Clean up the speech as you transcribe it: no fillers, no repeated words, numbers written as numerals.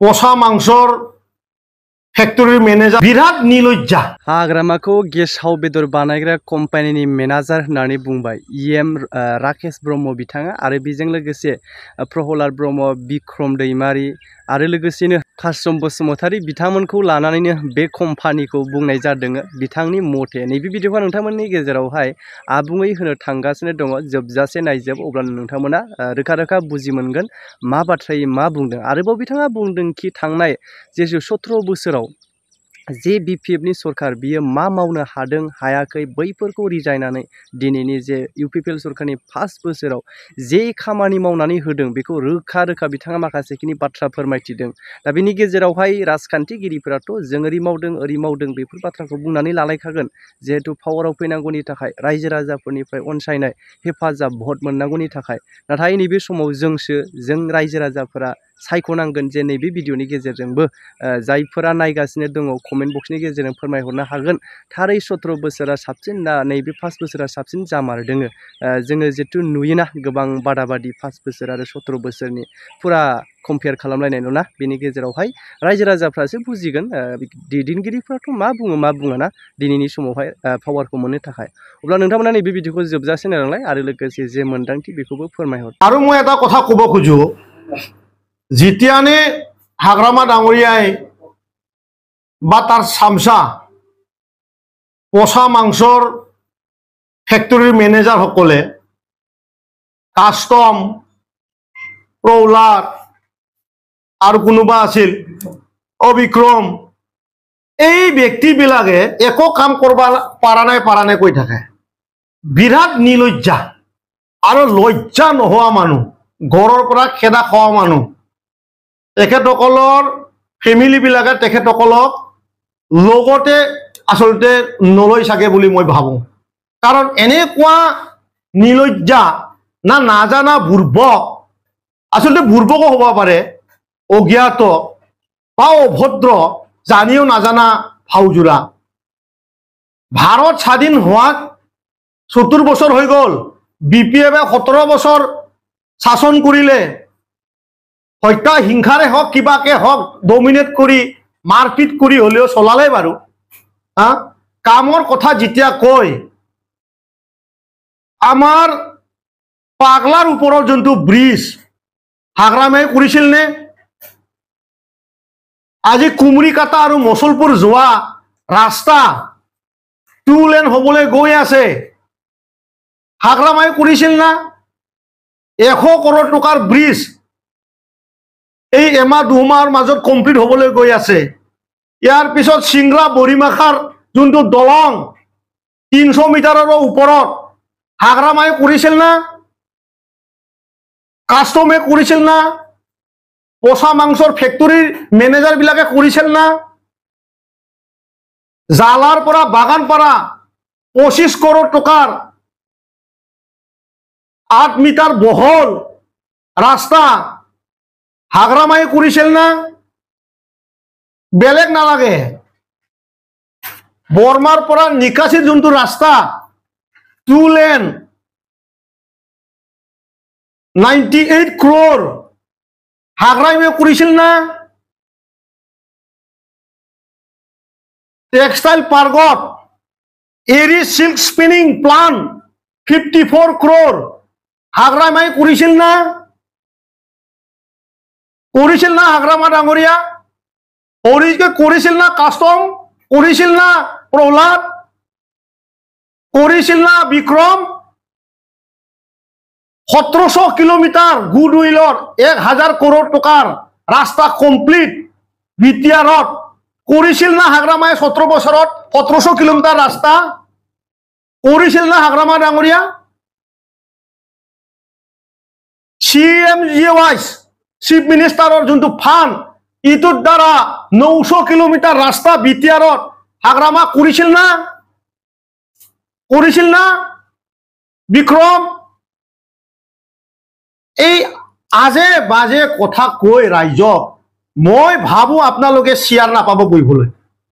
পচা মাংসর ফ্যাক্টরির ম্যানেজার বিরাট নিলজ্জা हाग्रामाखौ गेसाव बेदर बानायग्रा कम्पानिनि मेनेजार होननानै बुंबाय राकेश ब्रह्म बिथाङा आरो बेजों लोगोसे प्रहलाद ब्रह्म बिक्रम दैमारी आरो लोगोसेनो कासम बसुमतारी बिथांमोनखौ लानानैनो बे कम्पानिखौ बुंनाय जादों बिथांनि मथे नैबे भिडिअखौ नोंथांमोननि गेजेरावहाय आबुङै होनो थांगासिनो दङ जोबजासे नायजोब अब्लानो नोंथांमोना रोखा रोखा बुजि मोनगोन मा बाथ्रायै मा बुंदों आरोबाव बिथाङा बुंदों कि थांनाय जे 17 बोसोराव जे बिपिएफनि सरकार बियो मा मावनो हादों हायाखै बैफोरखौ रिजायनानै दिनैनि जे इउपिपिएल सरकारनि फार्स्ट बोसोराव जे खामानि मावनानै होदों बेखौ रोखा रोखा बिथाङा माखासेखिनि बाथ्रा फोरमायथिदों दा बेनि गेजेरावहाय राजखान्थिगिरिफोराथ' जों ओरै मावदों बेफोर बाथ्राखौ बुंनानै लालायखागोन जिहेतु पावाराव फैनांगौनि थाखाय रायजो राजाफोरनिफ्राय अनसायनाय हेफाजाब भट मोननांगौनि थाखाय नाथाय नैबे समाव जों रायजो राजाफोरा सायख'नांगोन जे नैबे भिडिअनि गेजेरजोंबो जायफोरा नायगासिनो दङ कमेन्ट बक्सनि गेजेरजों फोरमायहरनो हागोन थारै 17 बोसोरा साबसिन ना नैबे 5 बोसोरा साबसिन जामारदों जोङो जितु नुयोना गोबां बादाबादि 5 बोसोर आरो 17 बोसोरनि फुरा कम्पेयार खालामलायनाय नङा बेनि गेजेरावहाय रायजो राजाफ्रासो बुजिगोन दैदेनगिरिफ्राथ' मा बुङो ना दिनैनि समावहाय पावारखौ मोननो थाखाय अब्ला नोंथांमोना नैबे भिडिअखौ जोबजासे नायलांलाय आरो लोगोसे जे मोन्दांथि बेखौबो फोरमायहर आरो মই এটা কথা ক'ব খোজো যেতিয়ানে হাগ্ৰামা ডাঙৰীয়াই বা তার সামসা পচা মাংসর ফ্যাক্টরির ম্যানেজার সকলে কাস্টম প্রহ্লাদ আর কোনোবা আছিল অবিক্রম এই ব্যক্তিবিলাকে একো কাম করবা পারা নাই কৈ থাকে বিরাট নিলজ্জা আৰু লজ্জা নোহোৱা মানুহ ঘৰৰ পৰা খেদা খোৱা মানুহ তেখেতসকলৰ ফেমিলিবিলাকে তেখেতসকলক লগতে আসলতে নলৈ চাগে বুলি মই ভাবো কাৰণ এনেকুৱা নিলজ্জা না নাজানা বুৰ্বক আসলতে বুৰ্বকো হ'ব পাৰে অজ্ঞাত বা অভদ্ৰ জানিও নাজানা ফাউজুৰা ভাৰত স্বাধীন হোৱাত 70 বছৰ হৈ গ'ল বিপিএফে 17 বছৰ শাসন কৰিলে হত্যা হিংসাৰে হওক কিবাকে হওক ডমিনেট কৰি মাৰপিট কৰি হলেও চলালে বাৰু কামৰ কথা যেতিয়া কয় আমাৰ পাগলাৰ ওপৰত যোনটো ব্ৰিজ হাগ্ৰামে কৰিছিল নে আজি কুমৰিকাটা আৰু মছলপুৰ যোৱা ৰাস্তা 2 লেন হ'বলৈ গৈ আছে হাগ্ৰামে কৰিছিল না 100 কোটি টকাৰ ব্ৰিজ এই এমাহ দুমাহৰ মাজত কমপ্লিট হ'বলৈ গৈ আছে ইয়াৰ পিছত সিংৰা বৰিমাখাৰ যোনটো দলং 300 মিটাৰৰ ওপৰত হাগ্ৰামে কৰিছিল না কাস্টমে কৰিছিল না পচা মাংসৰ ফ্যাক্টৰিৰ ম্যানেজাৰ বিলাকে কৰিছিল না জালাৰ পৰা বাগানপাৰা 25 কোটি টকাৰ 8 মিটাৰ বহল ৰাস্তা হাগ্ৰামে কৰিছিল না বেলেগ নালাগে বৰ্মাৰ পৰা নিকাশিৰ যোনটো ৰাস্তা 2 লেন 98 crore হাগ্ৰামে কৰিছিল না টেক্সটাইল পাৰ্কত এৰি সিল্ক স্পিনিং প্লান্ট 54 crore হাগ্ৰামে কৰিছিল না হাগ্ৰামা ডাঙৰীয়া কৰিছিল না কাস্টম কৰিছিল না প্ৰহ্লাদ কৰিছিল না বিক্ৰম 1700 কিলোমিটাৰ গুডউইলৰ 1000 কোটি টকাৰ ৰাস্তা কমপ্লিট বিটিআৰত কৰিছিল না হাগ্ৰামে 17 বছৰত 1700 কিলোমিটাৰ ৰাস্তা কৰিছিল না হাগ্ৰামা ডাঙৰীয়া CMGY চিফ মিনিষ্টাৰৰ যোনটো ফান্ড ইটোৰ দ্বাৰা 900 কিলোমিটাৰ ৰাস্তা বিটিআৰত হাগ্ৰামা কৰিছিল না বিক্ৰম এই আজে বাজে কথা কৈ ৰাইজক মই ভাবো আপোনালোকে শেয়াৰ নাপাব কৰিবলৈ